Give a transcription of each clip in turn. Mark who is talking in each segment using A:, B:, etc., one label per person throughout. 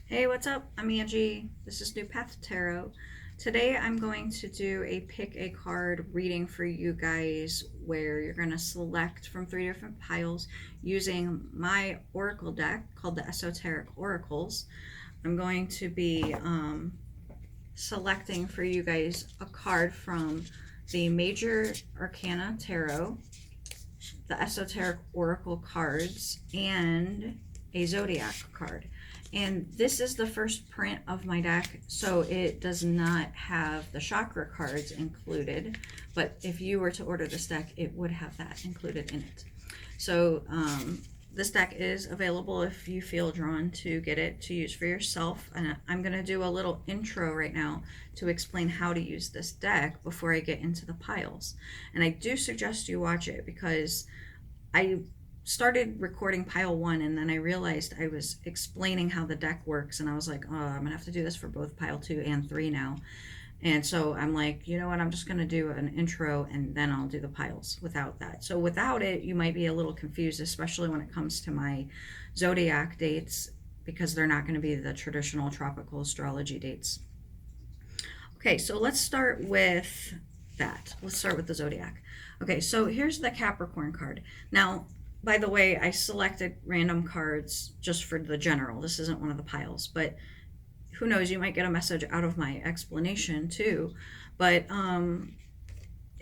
A: Hey, what's up? I'm Angie. This is New Path Tarot. Today I'm going to do a pick a card reading for you guys where you're going to select from three different piles using my oracle deck called the Esoteric Oracles. I'm going to be selecting for you guys a card from the Major Arcana Tarot, the Esoteric Oracle cards, and a Zodiac card. And this is the first print of my deck, so it does not have the chakra cards included, but if you were to order this deck, it would have that included in it. So this deck is available if you feel drawn to get it to use for yourself. And I'm going to do a little intro right now to explain how to use this deck before I get into the piles. And I do suggest you watch it because I started recording pile one and then I realized I was explaining how the deck works, and I was like, oh, I'm gonna have to do this for both pile two and three now. And so I'm like, you know what, I'm just gonna do an intro and then I'll do the piles without that. So without it, you might be a little confused, especially when it comes to my zodiac dates, because they're not going to be the traditional tropical astrology dates. Okay, so let's start with that. Let's start with the zodiac. Okay, so here's the Capricorn card. Now, by the way, I selected random cards just for the general. This isn't one of the piles, but who knows, you might get a message out of my explanation too. But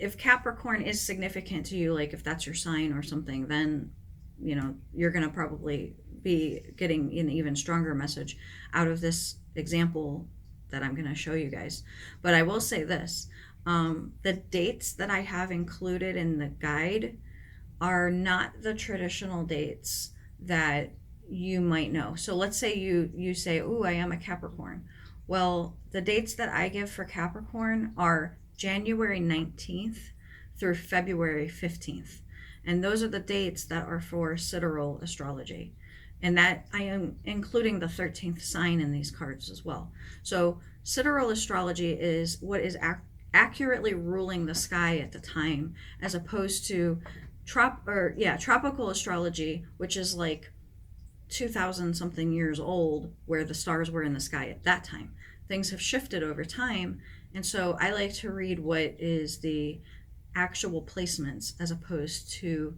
A: if Capricorn is significant to you, like if that's your sign or something, then you know you're going to probably be getting an even stronger message out of this example that I'm going to show you guys. But I will say this, the dates that I have included in the guide are not the traditional dates that you might know. So let's say you say, oh, I am a Capricorn. Well, the dates that I give for Capricorn are January 19th through February 15th. And those are the dates that are for sidereal astrology. And that I am including the 13th sign in these cards as well. So sidereal astrology is what is accurately ruling the sky at the time, as opposed to tropical astrology, which is like 2000 something years old, where the stars were in the sky at that time. Things have shifted over time, and so I like to read what is the actual placements as opposed to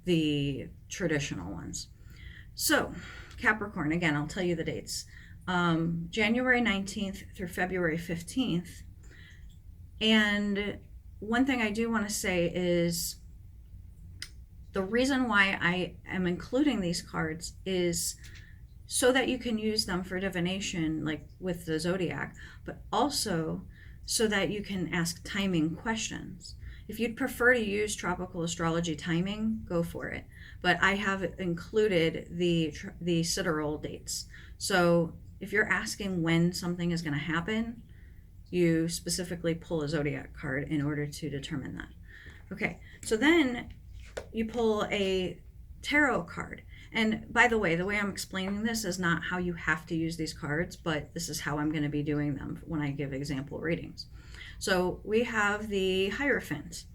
A: the traditional ones. So Capricorn, again, I'll tell you the dates. January 19th through February 15th. And one thing I do want to say is the reason why I am including these cards is so that you can use them for divination, like with the zodiac, but also so that you can ask timing questions. If you'd prefer to use tropical astrology timing, go for it. But I have included the sidereal dates. So if you're asking when something is going to happen, you specifically pull a zodiac card in order to determine that. Okay, so then you pull a tarot card. And by the way I'm explaining this is not how you have to use these cards, but this is how I'm going to be doing them when I give example readings. So we have the Hierophant.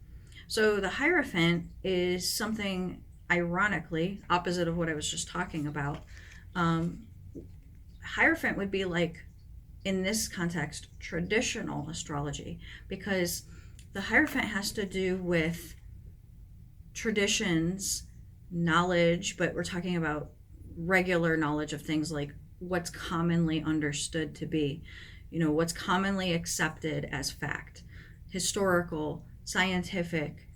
A: So the Hierophant is something ironically opposite of what I was just talking about. Hierophant would be like, in this context, traditional astrology, because the Hierophant has to do with traditions, knowledge, but we're talking about regular knowledge of things like what's commonly understood to be, what's commonly accepted as fact, historical, scientific,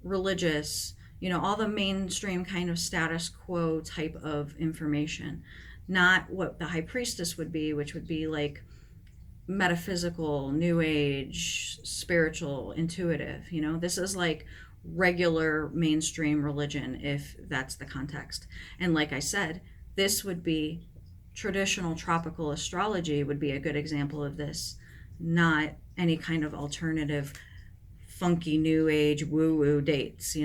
A: religious, all the mainstream kind of status quo type of information. Not what the High Priestess would be, which would be like metaphysical, new age, spiritual, intuitive. This is like regular mainstream religion, if that's the context. And like I said, this would be traditional tropical astrology would be a good example of this, not any kind of alternative funky new age woo-woo dates.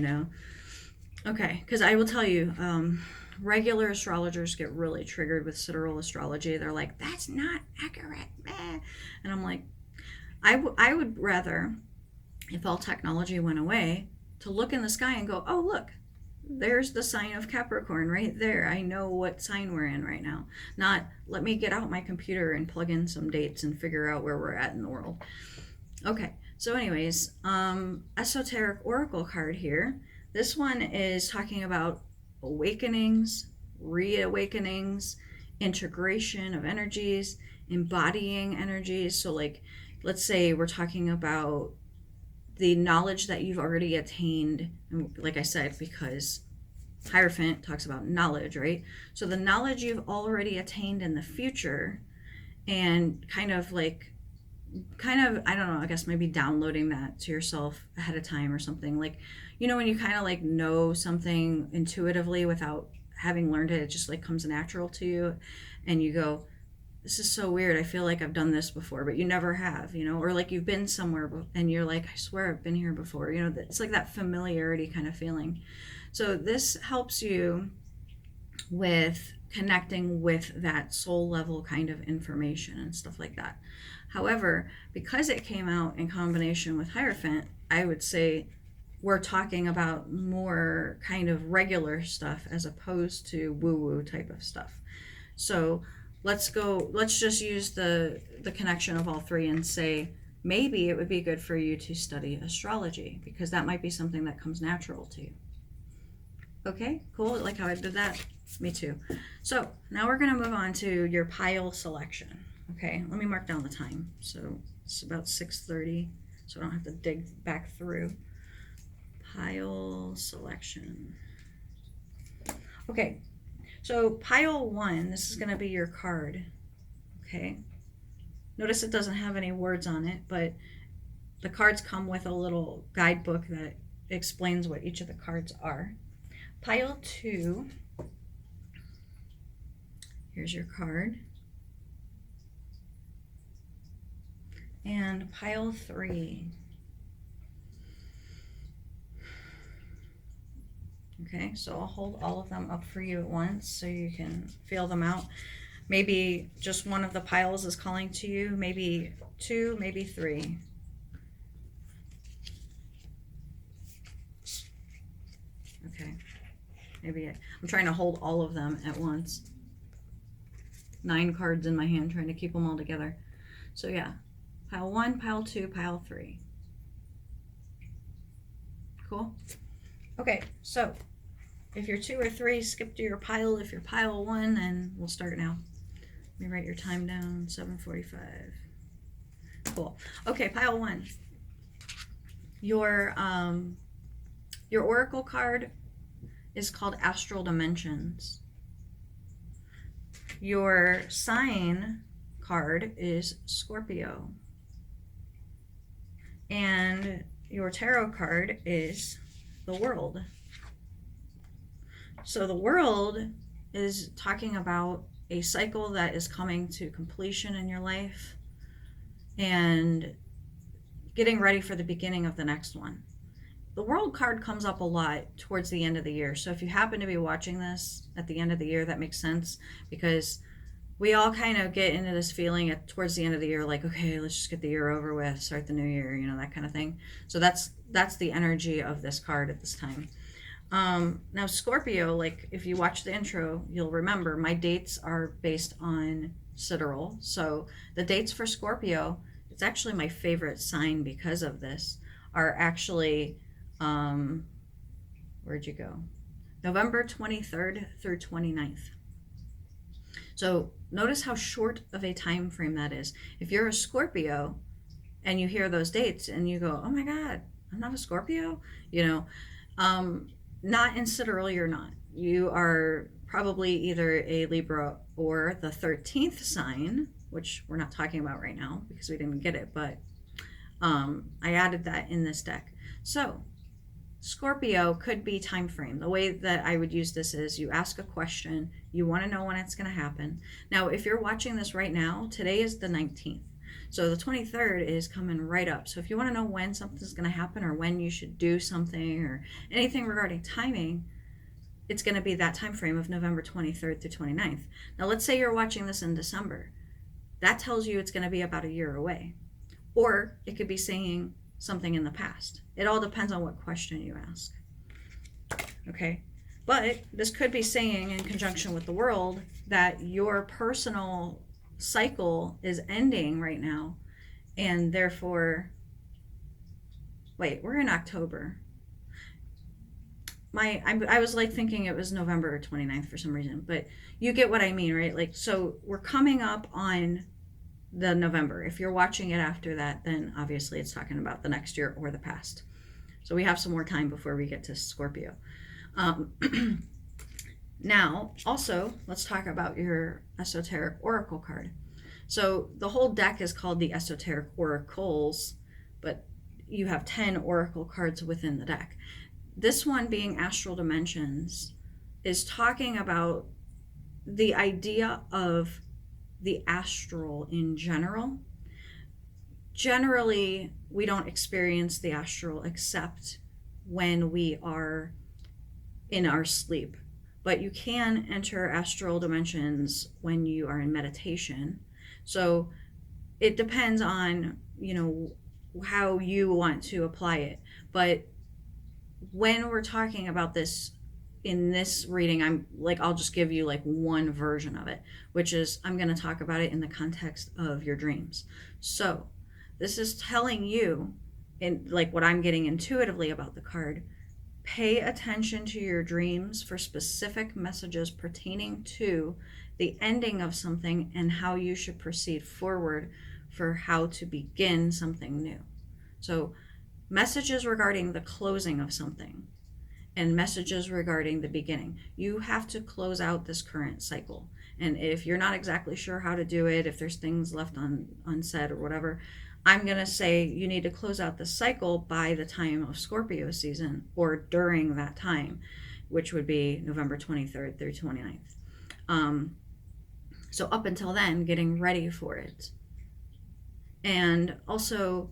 A: Okay, because I will tell you, regular astrologers get really triggered with sidereal astrology. They're like, that's not accurate. And I'm like, I would rather, if all technology went away, to look in the sky and go, oh, look, there's the sign of Capricorn right there. I know what sign we're in right now. Not, let me get out my computer and plug in some dates and figure out where we're at in the world. Okay, so anyways, esoteric oracle card here. This one is talking about awakenings, reawakenings, integration of energies, embodying energies. So like, let's say we're talking about the knowledge that you've already attained, and like I said, because Hierophant talks about knowledge, right? So the knowledge you've already attained in the future, and kind of, I don't know, I guess maybe downloading that to yourself ahead of time or something. Like, you know, when you kind of like know something intuitively without having learned it, it just like comes natural to you, and you go, this is so weird. I feel like I've done this before, but you never have, you know, or like you've been somewhere and you're like, I swear I've been here before, you know, it's like that familiarity kind of feeling. So this helps you with connecting with that soul level kind of information and stuff like that. However, because it came out in combination with Hierophant, I would say we're talking about more kind of regular stuff as opposed to woo-woo type of stuff. So let's just use the connection of all three and say maybe it would be good for you to study astrology, because that might be something that comes natural to you. Okay, cool. Like how I did that? Me too. So now we're going to move on to your pile selection. Okay, let me mark down the time. So it's about 6:30, so I don't have to dig back through. Pile selection. Okay, so pile 1, this is going to be your card. Okay, notice it doesn't have any words on it, but the cards come with a little guidebook that explains what each of the cards are. Pile 2, here's your card. And pile 3. Okay, so I'll hold all of them up for you at once so you can feel them out. Maybe just one of the piles is calling to you, maybe 2, maybe 3. Okay, I'm trying to hold all of them at once. 9 cards in my hand, trying to keep them all together. So yeah, pile 1, pile 2, pile 3. Cool? Okay, so if you're 2 or 3, skip to your pile. If you're pile 1, then we'll start now. Let me write your time down, 7:45. Cool. Okay, pile 1. Your oracle card is called Astral Dimensions. Your sign card is Scorpio. And your tarot card is the World. So the World is talking about a cycle that is coming to completion in your life and getting ready for the beginning of the next one. The World card comes up a lot towards the end of the year. So if you happen to be watching this at the end of the year, that makes sense, because we all kind of get into this feeling towards the end of the year, like, okay, let's just get the year over with, start the new year, you know, that kind of thing. So that's the energy of this card at this time. Now Scorpio, like if you watch the intro, you'll remember my dates are based on sidereal. So the dates for Scorpio, it's actually my favorite sign because of this, are actually, where'd you go? November 23rd through 29th. So notice how short of a time frame that is. If you're a Scorpio and you hear those dates and you go, oh my God, I'm not a Scorpio, you know, not in sidereal, you're not. You are probably either a Libra or the 13th sign, which we're not talking about right now because we didn't get it, but I added that in this deck. So Scorpio could be time frame. The way that I would use this is you ask a question, you want to know when it's going to happen. Now, if you're watching this right now, today is the 19th. So the 23rd is coming right up. So if you want to know when something's going to happen or when you should do something or anything regarding timing, it's going to be that time frame of November 23rd through 29th. Now, let's say you're watching this in December. That tells you it's going to be about a year away. Or it could be saying something in the past. It all depends on what question you ask. Okay, But this could be saying, in conjunction with the world, that your personal cycle is ending right now, and therefore, wait, we're in October. I was like thinking it was November 29th for some reason, but you get what I mean, right? Like, so we're coming up on the November. If you're watching it after that, then obviously it's talking about the next year or the past. So we have some more time before we get to Scorpio. Now, also, let's talk about your esoteric oracle card. So the whole deck is called the esoteric oracles, but you have 10 oracle cards within the deck. This one, being astral dimensions, is talking about the idea of the astral in general. Generally, we don't experience the astral except when we are in our sleep. But you can enter astral dimensions when you are in meditation. So it depends on, how you want to apply it. But when we're talking about this in this reading, I'll just give you like one version of it, which is I'm going to talk about it in the context of your dreams. So this is telling you, in like what I'm getting intuitively about the card, pay attention to your dreams for specific messages pertaining to the ending of something and how you should proceed forward for how to begin something new. So messages regarding the closing of something and messages regarding the beginning. You have to close out this current cycle. And if you're not exactly sure how to do it, if there's things left unsaid or whatever, I'm going to say you need to close out the cycle by the time of Scorpio season or during that time, which would be November 23rd through 29th. So up until then, getting ready for it. And also,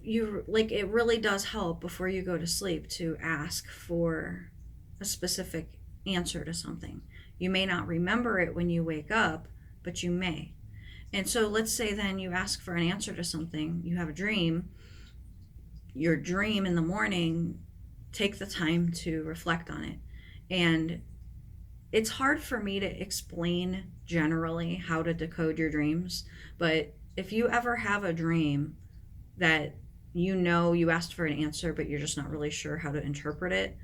A: it really does help before you go to sleep to ask for a specific answer to something. You may not remember it when you wake up, but you may. And so let's say then you ask for an answer to something, you have a dream. Your dream in the morning, take the time to reflect on it. And it's hard for me to explain generally how to decode your dreams, but if you ever have a dream that you asked for an answer, but you're just not really sure how to interpret it,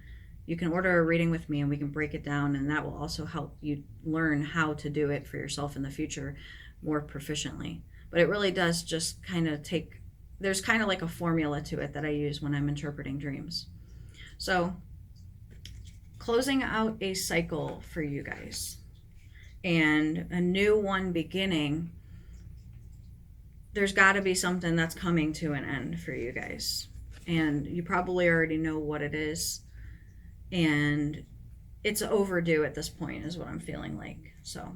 A: you can order a reading with me and we can break it down, and that will also help you learn how to do it for yourself in the future more proficiently. But it really does just kind of there's kind of like a formula to it that I use when I'm interpreting dreams. So closing out a cycle for you guys and a new one beginning, there's got to be something that's coming to an end for you guys. And you probably already know what it is. And it's overdue at this point is what I'm feeling like. So,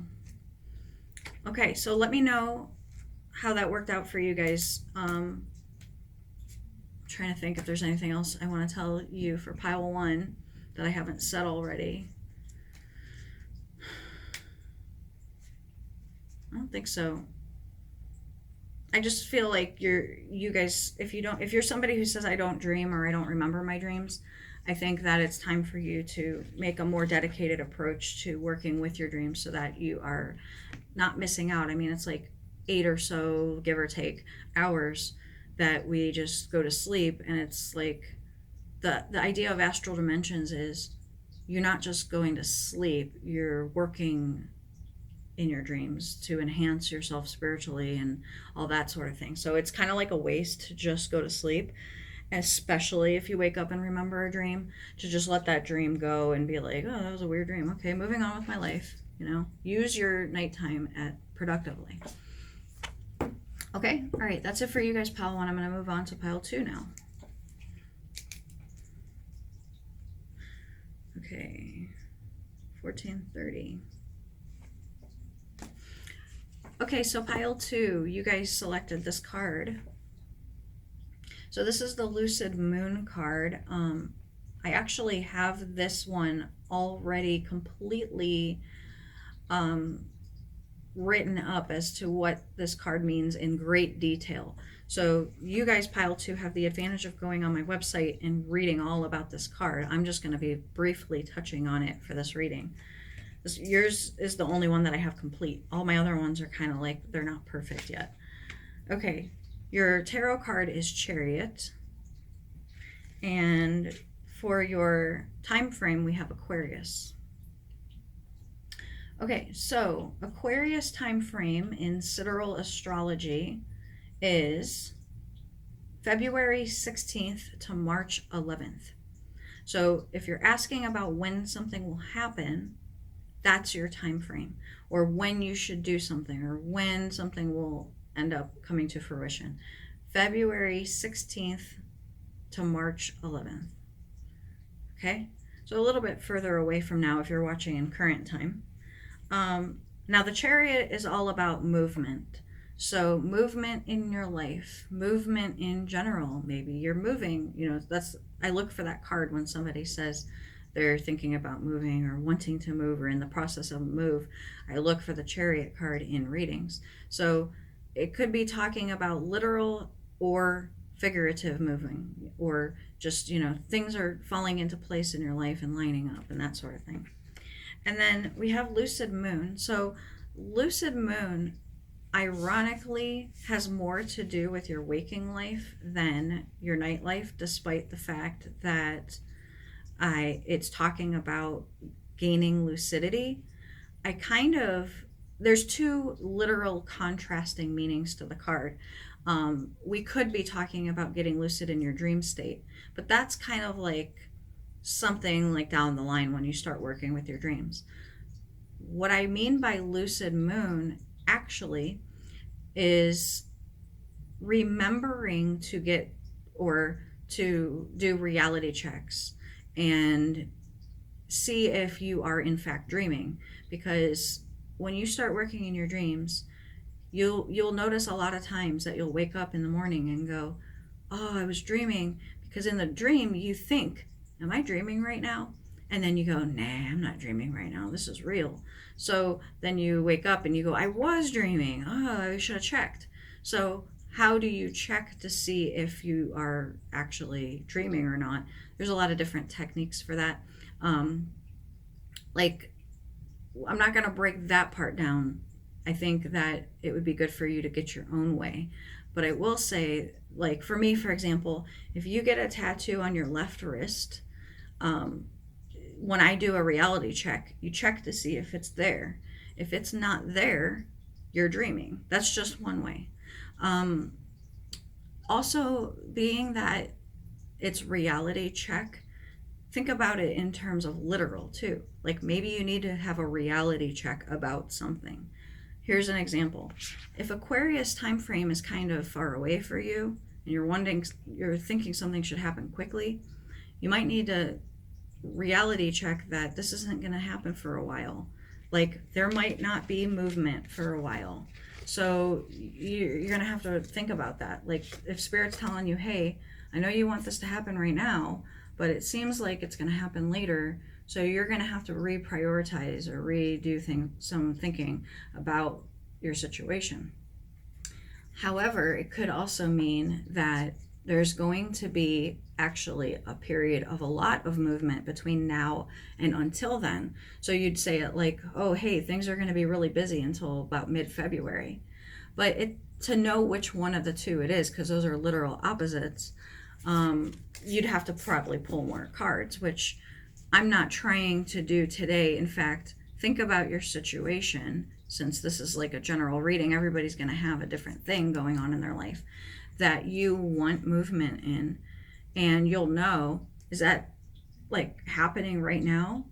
A: okay, so let me know how that worked out for you guys. I'm trying to think if there's anything else I want to tell you for pile 1 that I haven't said already. I don't think so. I just feel like you guys, if you're somebody who says I don't dream or I don't remember my dreams, I think that it's time for you to make a more dedicated approach to working with your dreams so that you are not missing out. I mean, it's like 8 or so, give or take, hours that we just go to sleep, and it's like the idea of astral dimensions is you're not just going to sleep, you're working in your dreams to enhance yourself spiritually and all that sort of thing. So it's kind of like a waste to just go to sleep, especially if you wake up and remember a dream, to just let that dream go and be like, oh, that was a weird dream. Okay, moving on with my life. Use your nighttime productively. Okay, all right, that's it for you guys, pile 1. I'm going to move on to pile 2 now. Okay, 1430. Okay, so pile 2, you guys selected this card. So this is the Lucid Moon card. I actually have this one already completely written up as to what this card means in great detail. So you guys, pile 2, have the advantage of going on my website and reading all about this card. I'm just going to be briefly touching on it for this reading. Yours is the only one that I have complete. All my other ones are kind of like, they're not perfect yet. Okay, your tarot card is Chariot. And for your time frame, we have Aquarius. Okay, so Aquarius time frame in sidereal astrology is February 16th to March 11th. So if you're asking about when something will happen, that's your time frame, or when you should do something, or when something will end up coming to fruition. February 16th to March 11th. Okay, so a little bit further away from now if you're watching in current time. Now the Chariot is all about movement. So movement in your life, movement in general. Maybe you're moving, I look for that card when somebody says they're thinking about moving or wanting to move or in the process of a move. I look for the Chariot card in readings. So it could be talking about literal or figurative moving, or just, things are falling into place in your life and lining up and that sort of thing. And then we have lucid moon. So lucid moon, ironically, has more to do with your waking life than your night life, despite the fact that it's talking about gaining lucidity. There's two literal contrasting meanings to the card. We could be talking about getting lucid in your dream state, but that's kind of like something like down the line when you start working with your dreams. What I mean by lucid moon actually is remembering to get or to do reality checks and see if you are in fact dreaming, because when you start working in your dreams, you'll notice a lot of times that you'll wake up in the morning and go, oh, I was dreaming, because in the dream you think, am I dreaming right now? And then you go, nah, I'm not dreaming right now, this is real. So then you wake up and you go, I was dreaming, oh, I should have checked. So how do you check to see if you are actually dreaming or not? There's a lot of different techniques for that. I'm not going to break that part down. I think that it would be good for you to get your own way. But I will say, like for me, for example, if you get a tattoo on your left wrist, when I do a reality check, you check to see if it's there. If it's not there, you're dreaming. That's just one way. Also, being that it's reality check, think about it in terms of literal too. Like maybe you need to have a reality check about something. Here's an example. If Aquarius time frame is kind of far away for you and you're thinking something should happen quickly, you might need to reality check that this isn't going to happen for a while. Like there might not be movement for a while. So you're going to have to think about that. Like if Spirit's telling you, hey, I know you want this to happen right now, but it seems like it's going to happen later. So you're going to have to reprioritize or redo some thinking about your situation. However, it could also mean that there's going to be actually a period of a lot of movement between now and until then. So you'd say it like, oh, hey, things are going to be really busy until about mid-February. But to know which one of the two it is, because those are literal opposites, you'd have to probably pull more cards, which I'm not trying to do today. In fact, think about your situation. Since this is like a general reading, everybody's going to have a different thing going on in their life that you want movement in. And you'll know, is that like happening right now?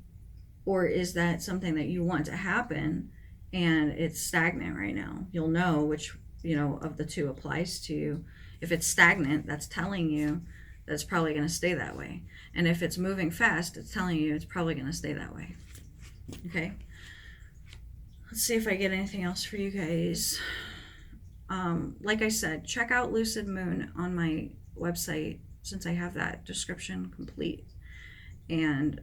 A: Or is that something that you want to happen and it's stagnant right now? You'll know which, of the two applies to you. If it's stagnant, that's telling you that it's probably going to stay that way. And if it's moving fast, it's telling you it's probably going to stay that way. Okay. Let's see if I get anything else for you guys. Like I said, check out Lucid Moon on my website since I have that description complete. And,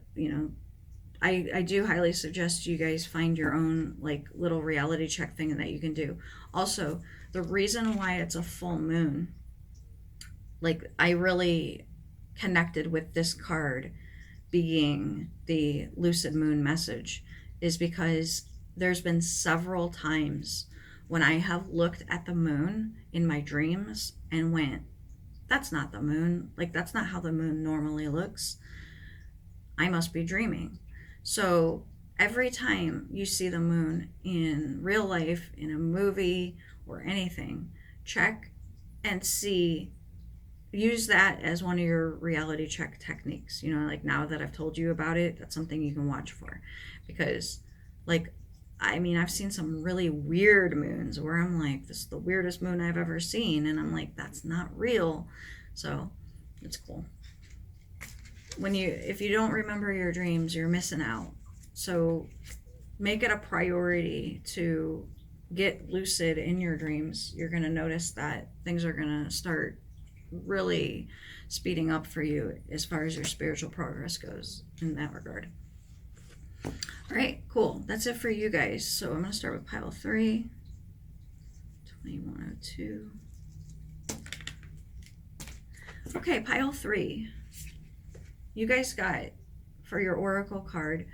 A: I do highly suggest you guys find your own like little reality check thing that you can do. Also, the reason why it's a full moon, like I really connected with this card being the lucid moon message, is because there's been several times when I have looked at the moon in my dreams and went, that's not the moon. Like, that's not how the moon normally looks. I must be dreaming. So every time you see the moon in real life, in a movie or anything, check and see, use that as one of your reality check techniques. You know, like now that I've told you about it, that's something you can watch for. Because, like, I mean, I've seen some really weird moons where I'm like, this is the weirdest moon I've ever seen. And I'm like, that's not real. So it's cool. If you don't remember your dreams, you're missing out. So make it a priority to get lucid in your dreams. You're going to notice that things are going to start really speeding up for you as far as your spiritual progress goes in that regard. All right, cool. That's it for you guys. So I'm going to start with pile 3, 2102. Okay, pile 3. You guys got, for your oracle card,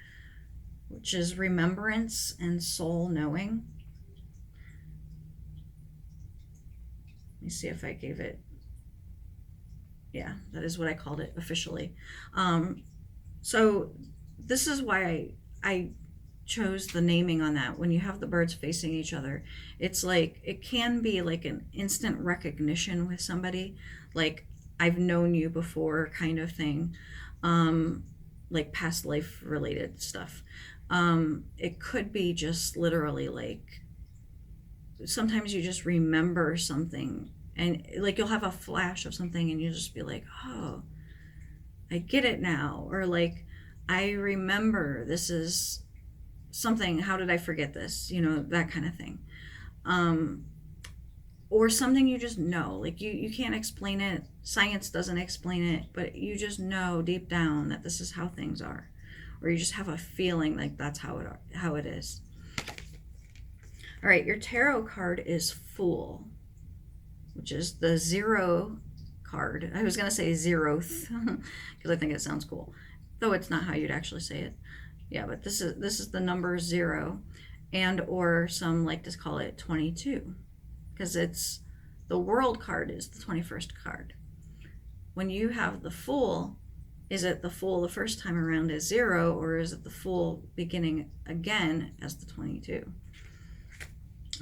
A: which is remembrance and soul knowing. Let me see if I gave it. Yeah, that is what I called it officially. So this is why I chose the naming on that. When you have the birds facing each other, it's like, it can be like an instant recognition with somebody, like I've known you before kind of thing, like past life related stuff. It could be just literally like, sometimes you just remember something and like you'll have a flash of something and you'll just be like, oh, I get it now. Or like, I remember this is something, how did I forget this? You know, that kind of thing. Or something you just know, like you can't explain it. Science doesn't explain it, but you just know deep down that this is how things are. Or you just have a feeling like that's how it is. All right, your tarot card is Fool, which is the 0 card. I was going to say 0th because I think it sounds cool, though it's not how you'd actually say it. Yeah, but this is the number 0, and or some like to call it 22, because it's the World card is the 21st card. When you have the Fool, is it the Fool the first time around as 0, or is it the Fool beginning again as the 22?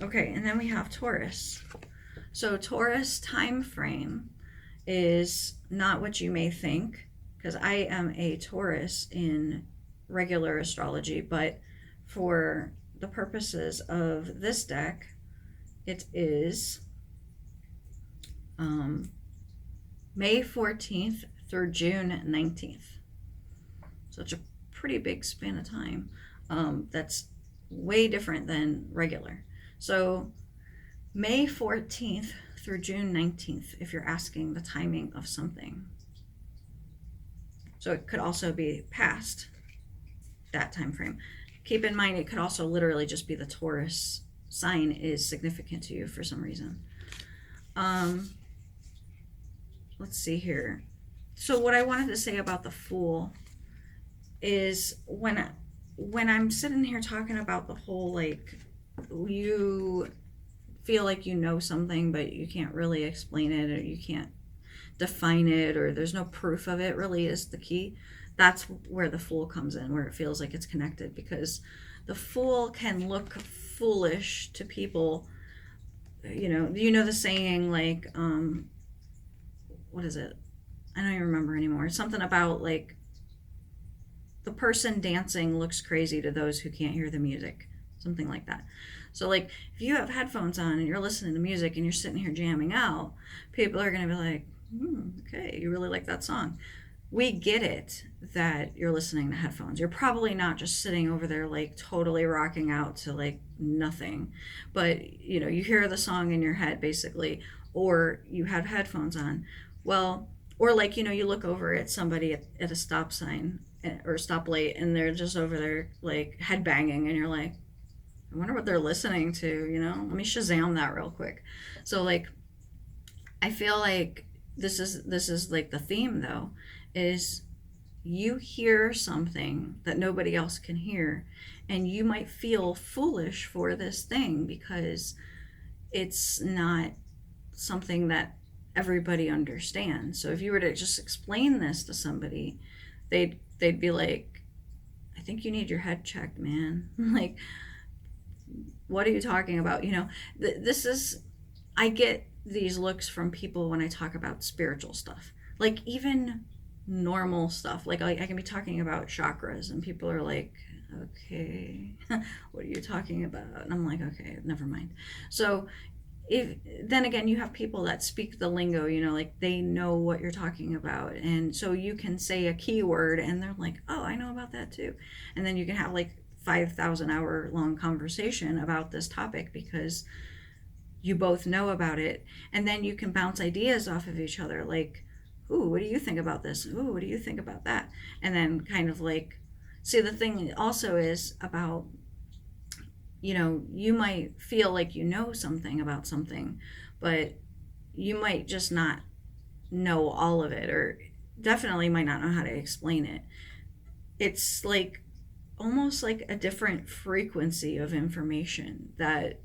A: Okay, and then we have Taurus. So Taurus time frame is not what you may think, because I am a Taurus in regular astrology, but for the purposes of this deck, it is May 14th through June 19th. So it's a pretty big span of time. That's way different than regular. So May 14th through June 19th, if you're asking the timing of something. So it could also be past that time frame. Keep in mind, it could also literally just be the Taurus sign is significant to you for some reason. Let's see here. So what I wanted to say about the Fool is when I'm sitting here talking about the whole, like, you feel like you know something but you can't really explain it, or you can't define it, or there's no proof of it, really is the key. That's where the Fool comes in, where it feels like it's connected, because the Fool can look foolish to people. You know the saying, like, what is it? I don't even remember anymore. It's something about like the person dancing looks crazy to those who can't hear the music, something like that. So like if you have headphones on and you're listening to music and you're sitting here jamming out, people are going to be like, okay, you really like that song. We get it that you're listening to headphones. You're probably not just sitting over there like totally rocking out to like nothing, but you hear the song in your head basically, or you have headphones on. Well, or like, you look over at somebody at a stop sign or stoplight, and they're just over there like head banging, and you're like, I wonder what they're listening to, you know? Let me Shazam that real quick. So like I feel like this is like the theme though, is you hear something that nobody else can hear, and you might feel foolish for this thing because it's not something that everybody understands. So if you were to just explain this to somebody, they'd be like, I think you need your head checked, man. Like, what are you talking about? You know, this is, I get these looks from people when I talk about spiritual stuff, like even normal stuff. Like I can be talking about chakras, and people are like, okay, what are you talking about? And I'm like, okay, never mind. So if then again, you have people that speak the lingo, you know, like they know what you're talking about, and so you can say a keyword and they're like, oh, I know about that too. And then you can have like 5,000 hour long conversation about this topic because you both know about it, and then you can bounce ideas off of each other, like, ooh, what do you think about this? Ooh, what do you think about that? And then kind of like, see, the thing also is about, you know, you might feel like you know something about something, but you might just not know all of it, or definitely might not know how to explain it. It's like almost like a different frequency of information that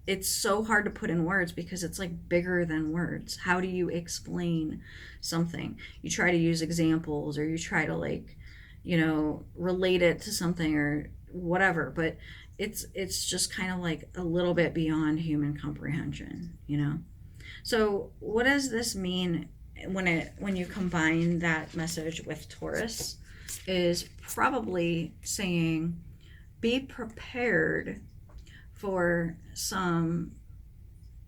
A: it's so hard to put in words because it's like bigger than words. How do you explain something? You try to use examples, or you try to like, you know, relate it to something or whatever, but it's just kind of like a little bit beyond human comprehension, you know? So what does this mean when you combine that message with Taurus? Is probably saying, be prepared for some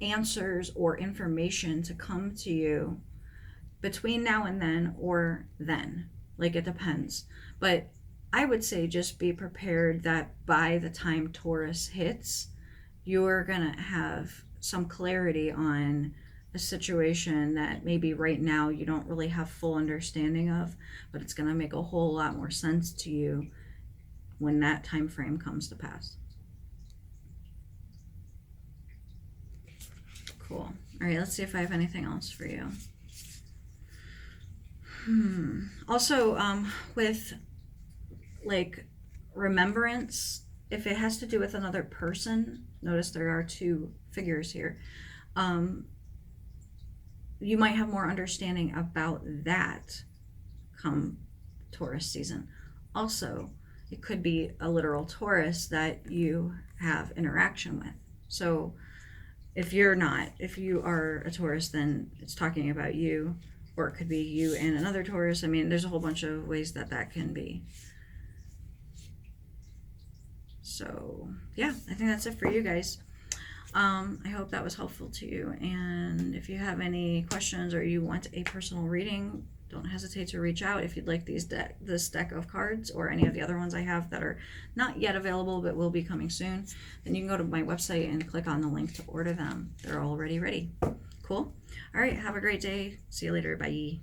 A: answers or information to come to you between now and then, or then. Like, it depends. But I would say just be prepared that by the time Taurus hits, you're going to have some clarity on a situation that maybe right now you don't really have full understanding of, but it's going to make a whole lot more sense to you when that time frame comes to pass. Cool. All right, let's see if I have anything else for you. Also, with like remembrance, if it has to do with another person, notice there are two figures here. You might have more understanding about that come Taurus season. Also, it could be a literal Taurus that you have interaction with. So if you are a Taurus, then it's talking about you, or it could be you and another Taurus. I mean, there's a whole bunch of ways that can be. So yeah, I think that's it for you guys. I hope that was helpful to you, and if you have any questions or you want a personal reading, don't hesitate to reach out. If you'd like this deck of cards or any of the other ones I have that are not yet available but will be coming soon, then you can go to my website and click on the link to order them. They're already ready. Cool. All right, have a great day. See you later. Bye.